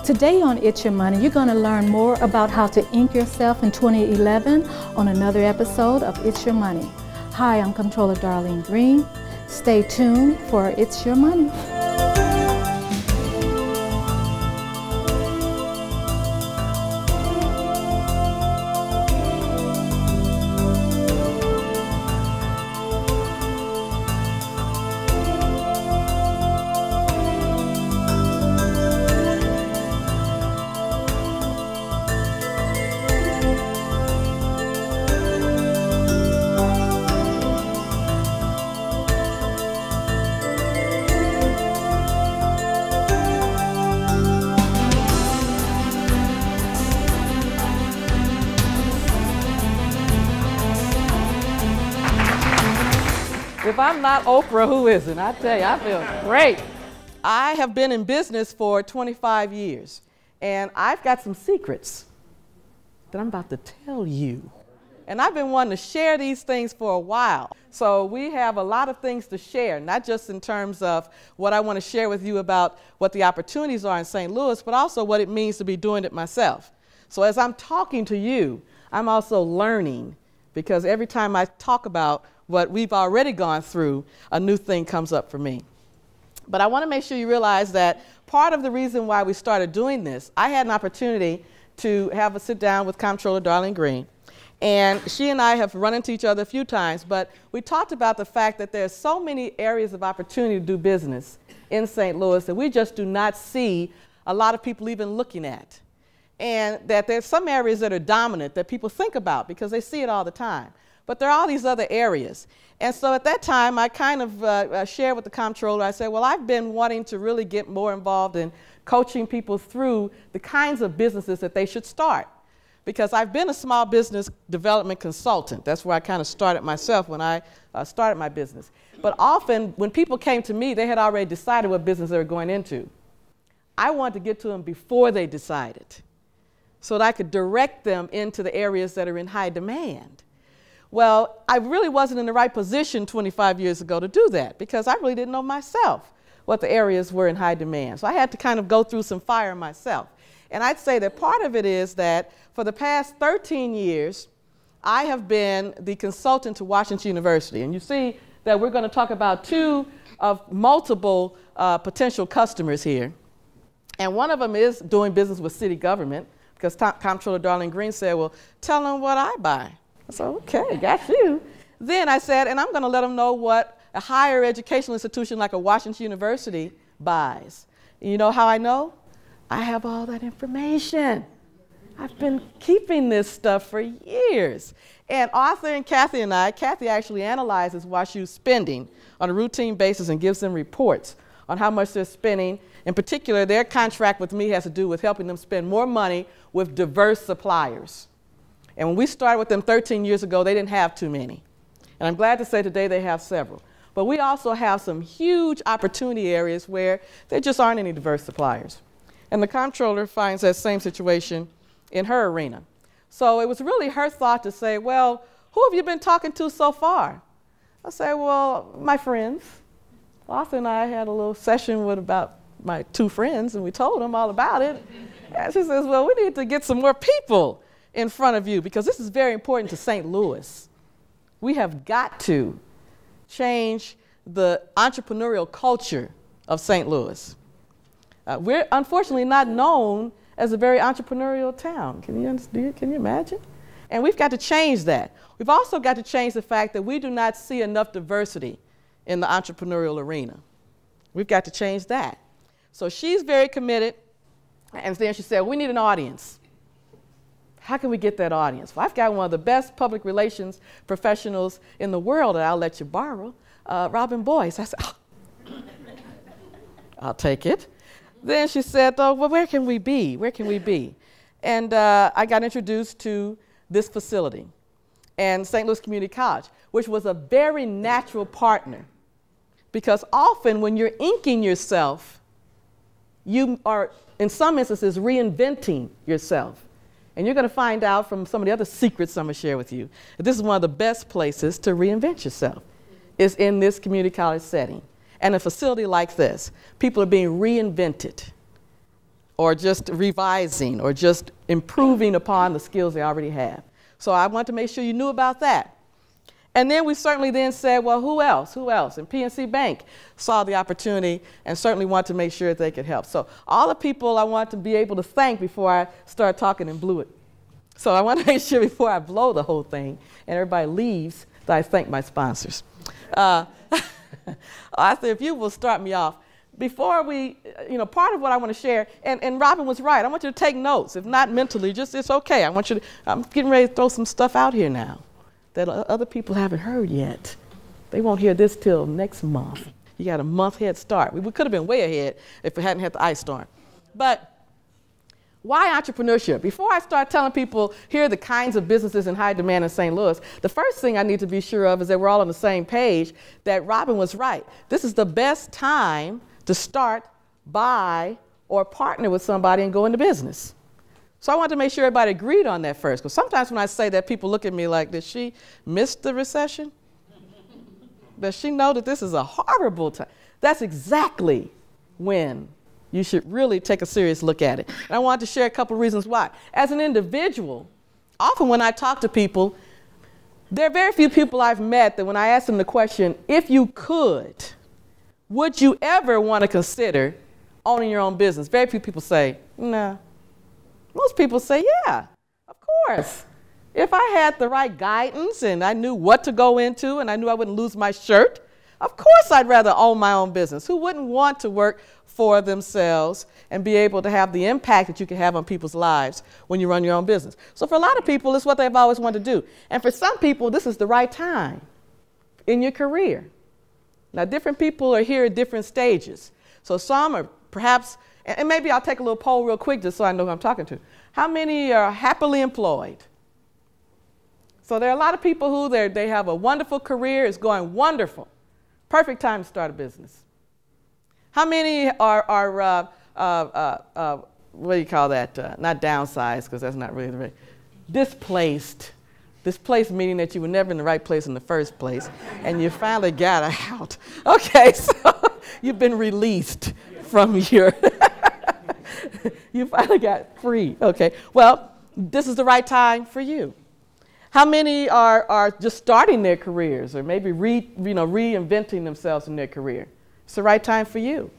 Today on It's Your Money, you're going to learn more about how to ink yourself in 2011 on another episode of It's Your Money. Hi, I'm Comptroller Darlene Green. Stay tuned for It's Your Money. If I'm not Oprah, who isn't? I tell you, I feel great. I have been in business for 25 years, and I've got some secrets that I'm about to tell you. And I've been wanting to share these things for a while. So we have a lot of things to share, not just in terms of what I want to share with you about what the opportunities are in St. Louis, but also what it means to be doing it myself. So as I'm talking to you, I'm also learning, because every time I talk about what we've already gone through, a new thing comes up for me. But I want to make sure you realize that part of the reason why we started doing this, I had an opportunity to have a sit down with Comptroller Darlene Green, and she and I have run into each other a few times, but we talked about the fact that there's so many areas of opportunity to do business in St. Louis that we just do not see a lot of people even looking at. And that there's some areas that are dominant that people think about because they see it all the time. But there are all these other areas. And so at that time, I kind of shared with the comptroller, I said, well, I've been wanting to really get more involved in coaching people through the kinds of businesses that they should start. Because I've been a small business development consultant. That's where I kind of started myself when I started my business. But often, when people came to me, they had already decided what business they were going into. I wanted to get to them before they decided, so that I could direct them into the areas that are in high demand. Well, I really wasn't in the right position 25 years ago to do that because I really didn't know myself what the areas were in high demand. So I had to kind of go through some fire myself. And I'd say that part of it is that for the past 13 years, I have been the consultant to Washington University. And you see that we're going to talk about two of multiple potential customers here. And one of them is doing business with city government, because Comptroller Darlene Green said, well, tell them what I buy. I said, okay, got you. Then I said, and I'm going to let them know what a higher educational institution like a Washington University buys. And you know how I know? I have all that information. I've been keeping this stuff for years. And Arthur and Kathy and I, Kathy actually analyzes WashU's spending on a routine basis and gives them reports on how much they're spending. In particular, their contract with me has to do with helping them spend more money with diverse suppliers. And when we started with them 13 years ago, they didn't have too many. And I'm glad to say today they have several. But we also have some huge opportunity areas where there just aren't any diverse suppliers. And the comptroller finds that same situation in her arena. So it was really her thought to say, well, who have you been talking to so far? I say, well, my friends. Arthur and I had a little session with about my two friends, and we told them all about it. And she says, well, we need to get some more people in front of you because this is very important to St. Louis. We have got to change the entrepreneurial culture of St. Louis. We're unfortunately not known as a very entrepreneurial town. Can you imagine? And we've got to change that. We've also got to change the fact that we do not see enough diversity in the entrepreneurial arena. We've got to change that. So she's very committed, and then she said, we need an audience. How can we get that audience? Well, I've got one of the best public relations professionals in the world that I'll let you borrow, Robin Boyce. I said, oh, I'll take it. Then she said, oh, well, where can we be? Where can we be? And I got introduced to this facility and St. Louis Community College, which was a very natural partner. Because often when you're inking yourself, you are, in some instances, reinventing yourself. And you're going to find out from some of the other secrets I'm going to share with you that this is one of the best places to reinvent yourself, is in this community college setting. And a facility like this, people are being reinvented or just revising or just improving upon the skills they already have. So I want to make sure you knew about that. And then we certainly then said, well, who else? Who else? And PNC Bank saw the opportunity and certainly wanted to make sure that they could help. So all the people I want to be able to thank before I start talking and blew it. So I want to make sure before I blow the whole thing and everybody leaves that I thank my sponsors. I said, if you will start me off, before we, part of what I want to share, and Robin was right, I want you to take notes. If not mentally, just it's okay. I'm getting ready to throw some stuff out here now that other people haven't heard yet. They won't hear this till next month. You got a month head start. We could have been way ahead if we hadn't had the ice storm. But why entrepreneurship? Before I start telling people here are the kinds of businesses in high demand in St. Louis, the first thing I need to be sure of is that we're all on the same page, that Robin was right. This is the best time to start, buy, or partner with somebody and go into business. So I wanted to make sure everybody agreed on that first, because sometimes when I say that, people look at me like, did she miss the recession? Does she know that this is a horrible time? That's exactly when you should really take a serious look at it. And I wanted to share a couple reasons why. As an individual, often when I talk to people, there are very few people I've met that when I ask them the question, if you could, would you ever want to consider owning your own business? Very few people say, no. Most people say, yeah, of course. If I had the right guidance and I knew what to go into and I knew I wouldn't lose my shirt, of course I'd rather own my own business. Who wouldn't want to work for themselves and be able to have the impact that you can have on people's lives when you run your own business? So for a lot of people, it's what they've always wanted to do. And for some people, this is the right time in your career. Now, different people are here at different stages. So some are perhaps, and maybe I'll take a little poll real quick just so I know who I'm talking to. How many are happily employed? So there are a lot of people who they have a wonderful career, it's going wonderful. Perfect time to start a business. How many are what do you call that? Not downsized, because that's not really the right. Displaced. Displaced meaning that you were never in the right place in the first place, and you finally got out. Okay, so you've been released from your, you finally got free. Okay, well, this is the right time for you. How many are just starting their careers or maybe reinventing themselves in their career? It's the right time for you.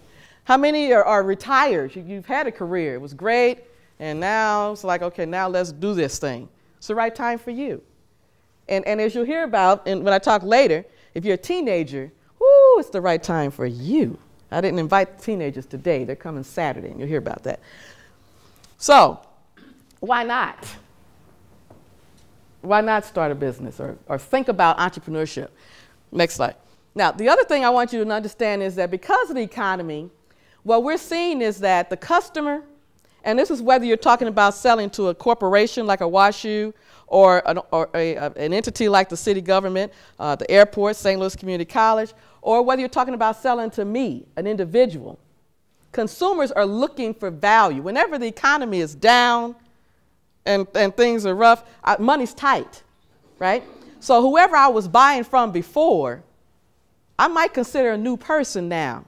How many are retired? You've had a career, it was great, and now it's like, okay, now let's do this thing. It's the right time for you. And as you'll hear about, and when I talk later, if you're a teenager, whoo, it's the right time for you. I didn't invite teenagers today. They're coming Saturday, and you'll hear about that. So why not? Why not start a business or think about entrepreneurship? Next slide. Now, the other thing I want you to understand is that because of the economy, what we're seeing is that the customer, and this is whether you're talking about selling to a corporation like a WashU or an entity like the city government, the airport, St. Louis Community College, or whether you're talking about selling to me, an individual. Consumers are looking for value. Whenever the economy is down and things are rough, money's tight, right? So whoever I was buying from before, I might consider a new person now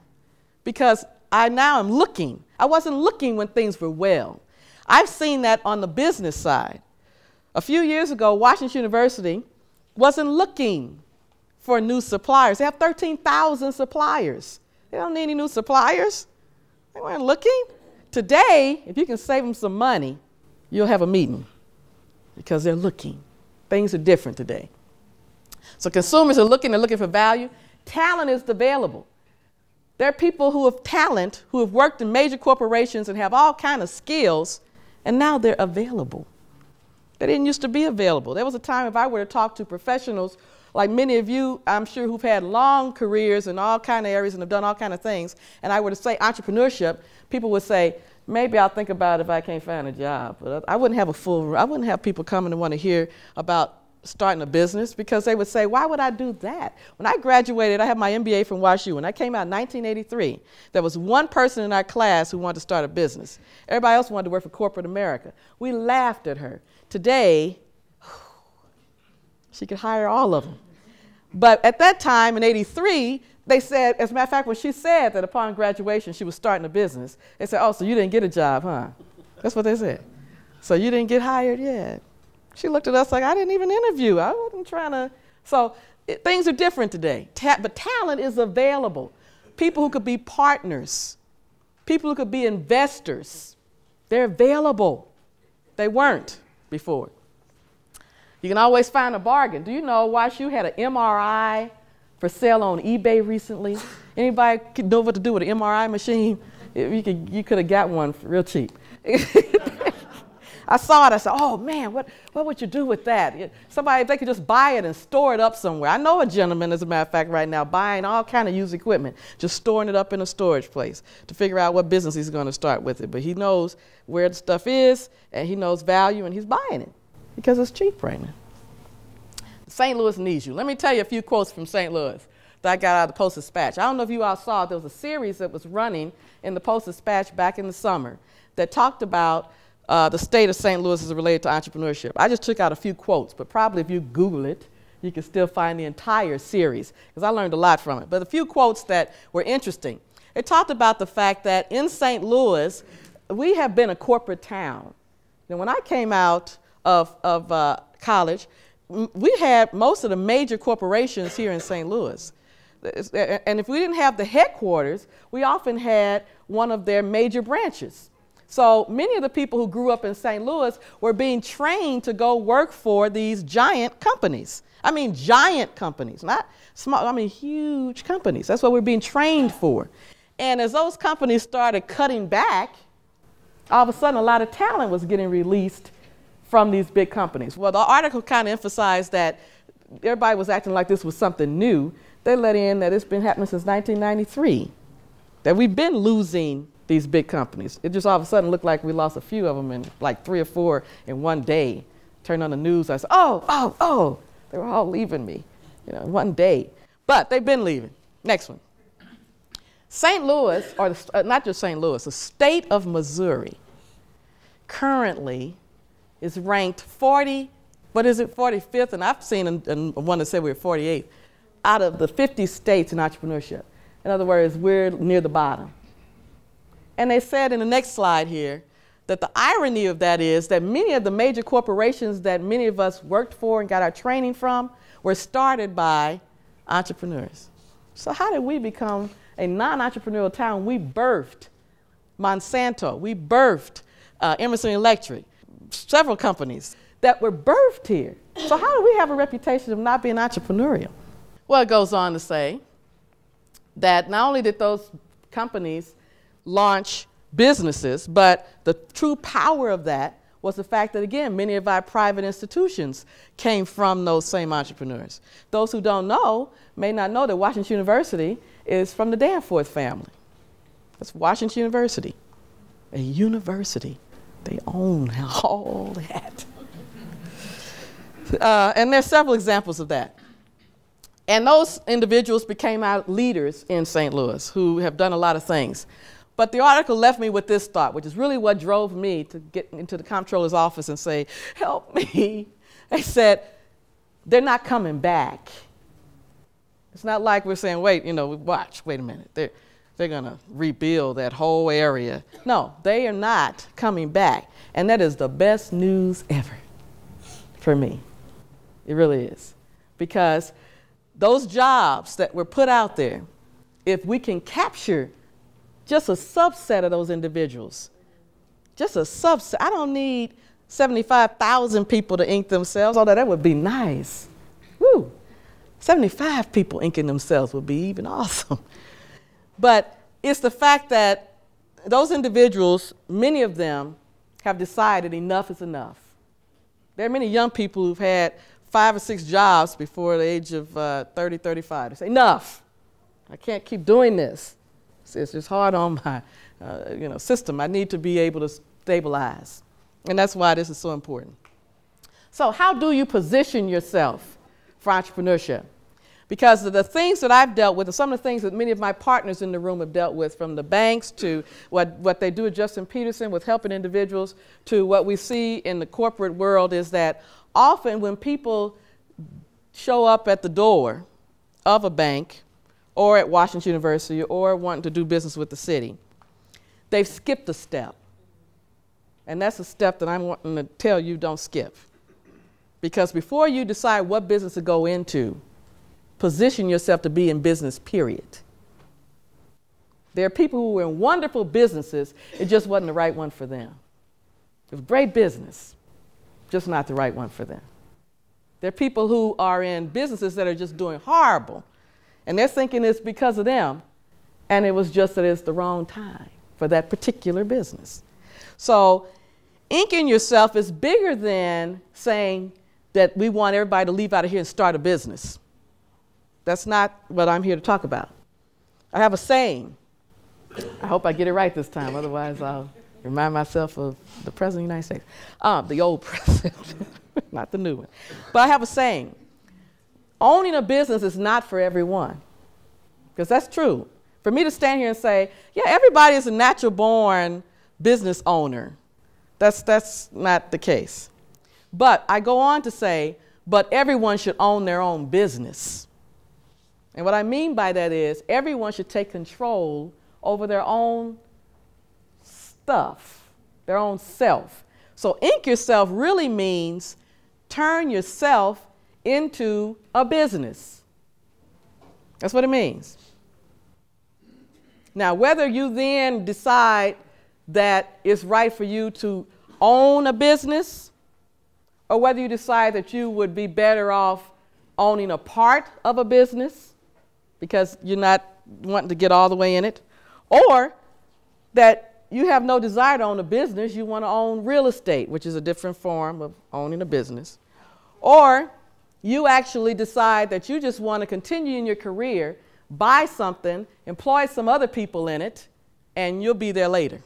because I now am looking. I wasn't looking when things were well. I've seen that on the business side. A few years ago, Washington University wasn't looking for new suppliers. They have 13,000 suppliers. They don't need any new suppliers. They weren't looking. Today, if you can save them some money, you'll have a meeting because they're looking. Things are different today. So consumers are looking, they're looking for value. Talent is available. There are people who have talent, who have worked in major corporations and have all kinds of skills, and now they're available. They didn't used to be available. There was a time if I were to talk to professionals, like many of you, I'm sure, who've had long careers in all kinds of areas and have done all kinds of things, and I were to say entrepreneurship, people would say, maybe I'll think about it if I can't find a job. But I wouldn't have people coming to want to hear about starting a business because they would say, why would I do that? When I graduated, I had my MBA from WashU. When I came out in 1983, there was one person in our class who wanted to start a business. Everybody else wanted to work for corporate America. We laughed at her. Today, she could hire all of them. But at that time, in '83, they said, as a matter of fact, when she said that upon graduation she was starting a business, they said, oh, so you didn't get a job, huh? That's what they said. So you didn't get hired yet. She looked at us like, I didn't even interview. I wasn't trying to. So things are different today. But talent is available. People who could be partners, people who could be investors, they're available. They weren't before. You can always find a bargain. Do you know WashU had an MRI for sale on eBay recently? Anybody know what to do with an MRI machine? You could have got one real cheap. I saw it. I said, oh, man, what would you do with that? Somebody, if they could just buy it and store it up somewhere. I know a gentleman, as a matter of fact, right now, buying all kind of used equipment, just storing it up in a storage place to figure out what business he's going to start with it. But he knows where the stuff is, and he knows value, and he's buying it because it's cheap right now. St. Louis needs you. Let me tell you a few quotes from St. Louis that I got out of the Post-Dispatch. I don't know if you all saw, there was a series that was running in the Post-Dispatch back in the summer that talked about the state of St. Louis as related to entrepreneurship. I just took out a few quotes, but probably if you Google it, you can still find the entire series, because I learned a lot from it. But a few quotes that were interesting. It talked about the fact that in St. Louis, we have been a corporate town. And when I came out of college, we had most of the major corporations here in St. Louis. And if we didn't have the headquarters, we often had one of their major branches. So many of the people who grew up in St. Louis were being trained to go work for these giant companies. I mean giant companies, not small, I mean huge companies. That's what we're being trained for. And as those companies started cutting back, all of a sudden a lot of talent was getting released from these big companies. Well, the article kind of emphasized that everybody was acting like this was something new. They let in that it's been happening since 1993, that we've been losing these big companies. It just all of a sudden looked like we lost a few of them, in like 3 or 4 in one day. Turned on the news, I said, oh, they were all leaving me, in one day. But they've been leaving. Next one. St. Louis, or not just St. Louis, the state of Missouri currently is ranked 45th, and I've seen one that said we're 48th, out of the 50 states in entrepreneurship. In other words, we're near the bottom. And they said in the next slide here that the irony of that is that many of the major corporations that many of us worked for and got our training from were started by entrepreneurs. So how did we become a non-entrepreneurial town? We birthed Monsanto. We birthed Emerson Electric, several companies that were birthed here. So how do we have a reputation of not being entrepreneurial? Well, it goes on to say that not only did those companies launch businesses, but the true power of that was the fact that, again, many of our private institutions came from those same entrepreneurs. Those who don't know may not know that Washington University is from the Danforth family. That's Washington University, a university. They own all that. And there's several examples of that. And those individuals became our leaders in St. Louis who have done a lot of things. But the article left me with this thought, which is really what drove me to get into the comptroller's office and say, help me. They said, they're not coming back. It's not like we're saying, wait, watch, wait a minute. They're going to rebuild that whole area. No, they are not coming back. And that is the best news ever for me. It really is. Because those jobs that were put out there, if we can capture just a subset of those individuals, just a subset. I don't need 75,000 people to ink themselves, although that would be nice. Woo! 75 people inking themselves would be even awesome. But it's the fact that those individuals, many of them have decided enough is enough. There are many young people who've had 5 or 6 jobs before the age of 30, 35. They say, enough. I can't keep doing this. It's just hard on my system. I need to be able to stabilize. And that's why this is so important. So how do you position yourself for entrepreneurship? Because of the things that I've dealt with, and some of the things that many of my partners in the room have dealt with, from the banks to what they do at Justin Peterson with helping individuals, to what we see in the corporate world, is that often when people show up at the door of a bank or at Washington University or wanting to do business with the city, they've skipped a step. And that's a step that I'm wanting to tell you don't skip. Because before you decide what business to go into, position yourself to be in business, period. There are people who were in wonderful businesses, it just wasn't the right one for them. It was great business, just not the right one for them. There are people who are in businesses that are just doing horrible, and they're thinking it's because of them, and it was just that it's the wrong time for that particular business. So inking yourself is bigger than saying that we want everybody to leave out of here and start a business. That's not what I'm here to talk about. I have a saying. I hope I get it right this time, otherwise I'll remind myself of the President of the United States. The old president, not the new one. But I have a saying. Owning a business is not for everyone, because that's true. For me to stand here and say, yeah, everybody is a natural born business owner, that's not the case. But I go on to say, but everyone should own their own business. And what I mean by that is everyone should take control over their own stuff, their own self. So ink yourself really means turn yourself into a business. That's what it means. Now, whether you then decide that it's right for you to own a business, or whether you decide that you would be better off owning a part of a business because you're not wanting to get all the way in it, or that you have no desire to own a business, you want to own real estate, which is a different form of owning a business, or you actually decide that you just want to continue in your career, buy something, employ some other people in it, and you'll be there later.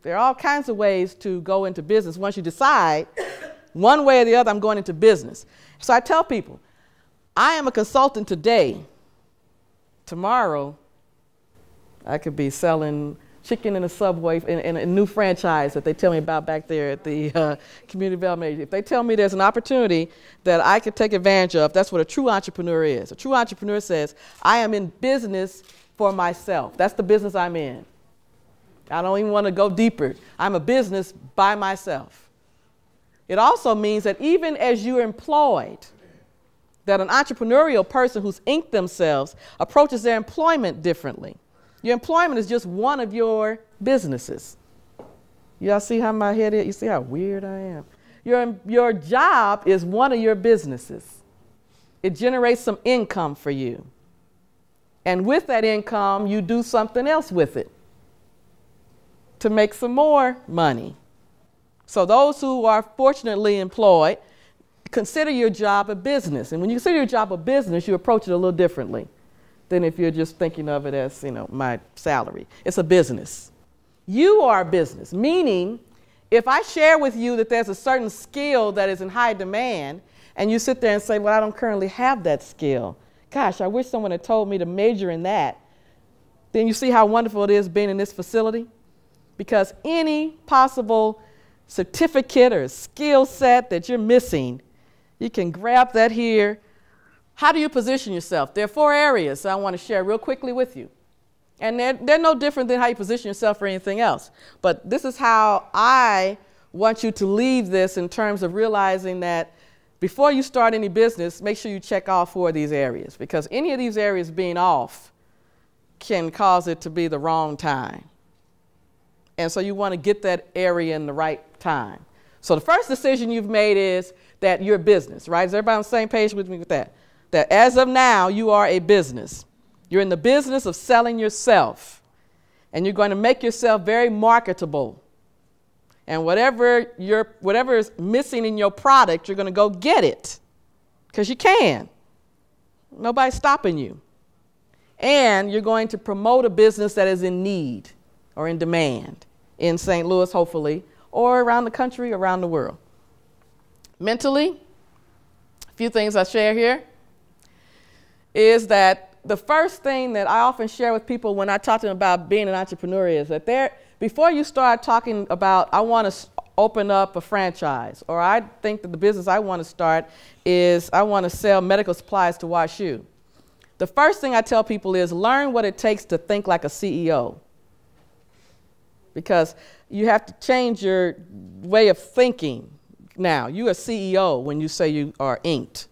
There are all kinds of ways to go into business once you decide one way or the other, I'm going into business. So I tell people, I am a consultant today. Tomorrow, I could be selling chicken in a Subway in a new franchise that they tell me about back there at the community development agency. If they tell me there's an opportunity that I could take advantage of, that's what a true entrepreneur is. A true entrepreneur says, I am in business for myself. That's the business I'm in. I don't even want to go deeper. I'm a business by myself. It also means that even as you're employed, that an entrepreneurial person who's inked themselves approaches their employment differently. Your employment is just one of your businesses. Y'all see how my head is? You see how weird I am? Your job is one of your businesses. It generates some income for you. And with that income, you do something else with it to make some more money. So those who are fortunately employed, consider your job a business. And when you consider your job a business, you approach it a little differently than if you're just thinking of it as, my salary. It's a business. You are a business, meaning if I share with you that there's a certain skill that is in high demand, and you sit there and say, well, I don't currently have that skill. Gosh, I wish someone had told me to major in that. Then you see how wonderful it is being in this facility? Because any possible certificate or skill set that you're missing, you can grab that here. How do you position yourself? There are 4 areas I want to share real quickly with you. And they're no different than how you position yourself for anything else. But this is how I want you to leave this in terms of realizing that before you start any business, make sure you check all 4 of these areas, because any of these areas being off can cause it to be the wrong time. And so you want to get that area in the right time. So the first decision you've made is that you're a business, right? Is everybody on the same page with me with that? That as of now, you are a business. You're in the business of selling yourself. And you're going to make yourself very marketable. And whatever is missing in your product, you're going to go get it. Because you can. Nobody's stopping you. And you're going to promote a business that is in need or in demand in St. Louis, hopefully, or around the country, around the world. Mentally, a few things I share here is that the first thing that I often share with people when I talk to them about being an entrepreneur is that before you start talking about, I want to open up a franchise, or I think that the business I want to start is I want to sell medical supplies to WashU. The first thing I tell people is learn what it takes to think like a CEO. Because you have to change your way of thinking now. You're a CEO when you say you are inked,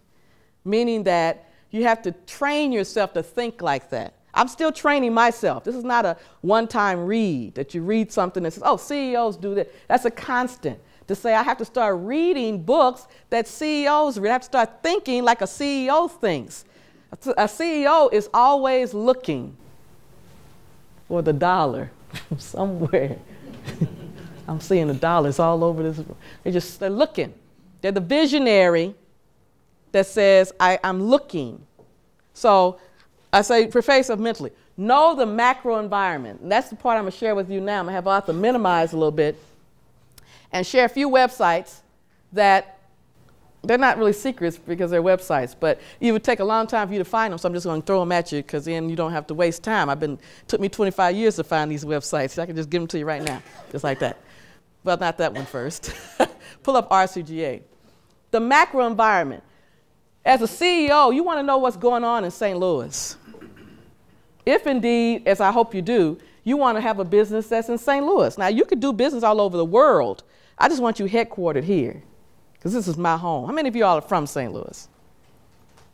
meaning that you have to train yourself to think like that. I'm still training myself. This is not a one-time read that you read something that says, oh, CEOs do that. That's a constant. To say I have to start reading books that CEOs read. I have to start thinking like a CEO thinks. A CEO is always looking for the dollar somewhere. I'm seeing the dollars all over this. They're looking. They're the visionary that says, I'm looking. So I say, preface of mentally, know the macro environment. And that's the part I'm going to share with you now. I'm going to have Arthur minimize a little bit and share a few websites that they're not really secrets because they're websites, but it would take a long time for you to find them, so I'm just going to throw them at you because then you don't have to waste time. Took me 25 years to find these websites. I can just give them to you right now, just like that. Well, not that one first. Pull up RCGA. The macro environment. As a CEO, you want to know what's going on in St. Louis. If indeed, as I hope you do, you want to have a business that's in St. Louis. Now, you could do business all over the world. I just want you headquartered here, because this is my home. How many of you all are from St. Louis?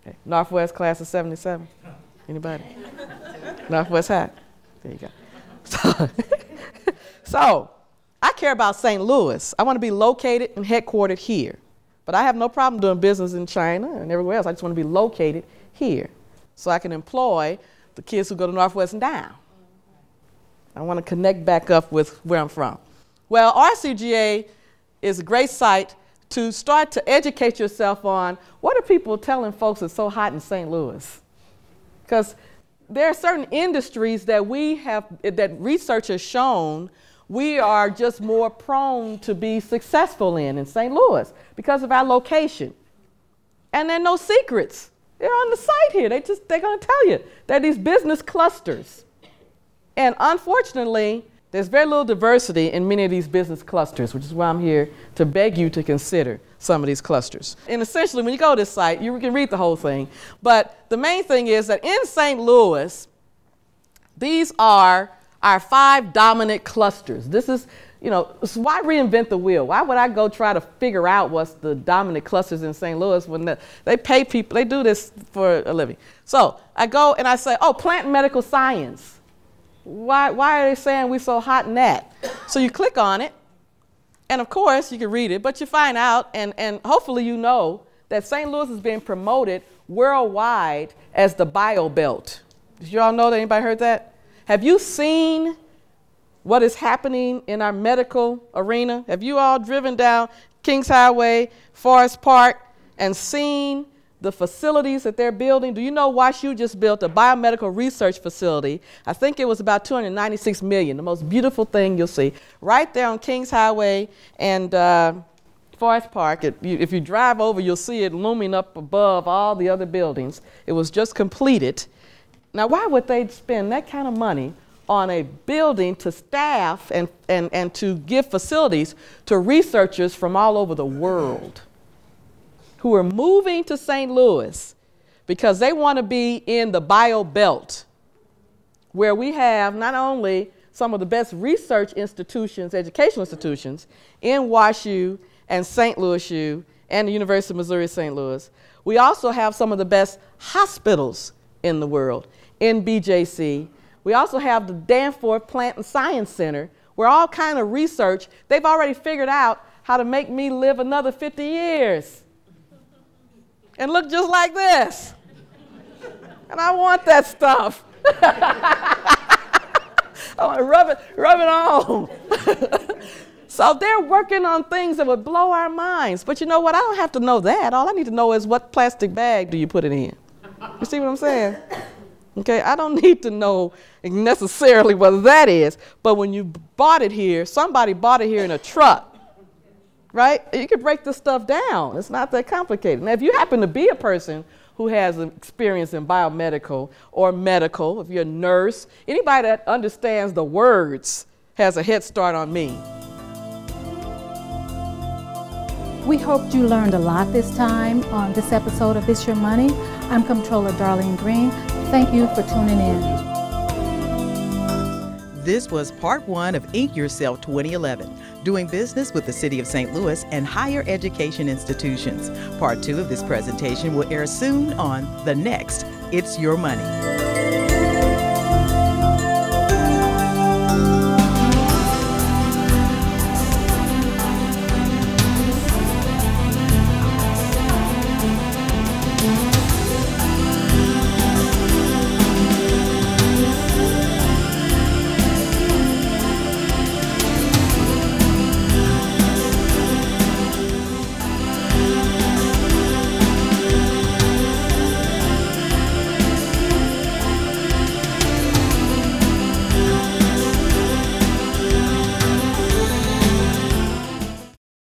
Okay. Northwest class of 77? Anybody? Northwest High? There you go. So, I care about St. Louis. I want to be located and headquartered here. But I have no problem doing business in China and everywhere else. I just want to be located here so I can employ the kids who go to Northwest and down. I want to connect back up with where I'm from. Well, RCGA is a great site to start to educate yourself on what are people telling folks it's so hot in St. Louis. Because there are certain industries that that research has shown we are just more prone to be successful in St. Louis because of our location. And there are no secrets. They're on the site here. They're going to tell you. They're these business clusters. And unfortunately, there's very little diversity in many of these business clusters, which is why I'm here to beg you to consider some of these clusters. And essentially, when you go to this site, you can read the whole thing. But the main thing is that in St. Louis, these are our 5 dominant clusters. This is, so why reinvent the wheel? Why would I go try to figure out what's the dominant clusters in St. Louis when they pay people, they do this for a living. So I go and I say, oh, plant and medical science. Why are they saying we're so hot in that? So you click on it, and of course you can read it, but you find out, and hopefully you know, that St. Louis is being promoted worldwide as the bio belt. Did you all know that? Anybody heard that? Have you seen what is happening in our medical arena? Have you all driven down Kings Highway, Forest Park, and seen the facilities that they're building? Do you know WashU just built a biomedical research facility? I think it was about $296 million, the most beautiful thing you'll see. Right there on Kings Highway and Forest Park. If you drive over, you'll see it looming up above all the other buildings. It was just completed. Now, why would they spend that kind of money on a building to staff and to give facilities to researchers from all over the world who are moving to St. Louis because they want to be in the bio belt, where we have not only some of the best research institutions, educational institutions in WashU and St. Louis U and the University of Missouri St. Louis, we also have some of the best hospitals in the world in BJC. We also have the Danforth Plant and Science Center, where all kind of research, they've already figured out how to make me live another 50 years and look just like this. And I want that stuff. I want to rub it on. So they're working on things that would blow our minds. But you know what? I don't have to know that. All I need to know is what plastic bag do you put it in. You see what I'm saying? Okay, I don't need to know necessarily what that is. But when you bought it here, somebody bought it here in a truck, right? You can break this stuff down. It's not that complicated. Now, if you happen to be a person who has experience in biomedical or medical, if you're a nurse, anybody that understands the words has a head start on me. We hoped you learned a lot this time on this episode of It's Your Money. I'm Comptroller Darlene Green. Thank you for tuning in. This was part 1 of Ink Yourself 2011, doing business with the City of St. Louis and higher education institutions. Part 2 of this presentation will air soon on the next It's Your Money.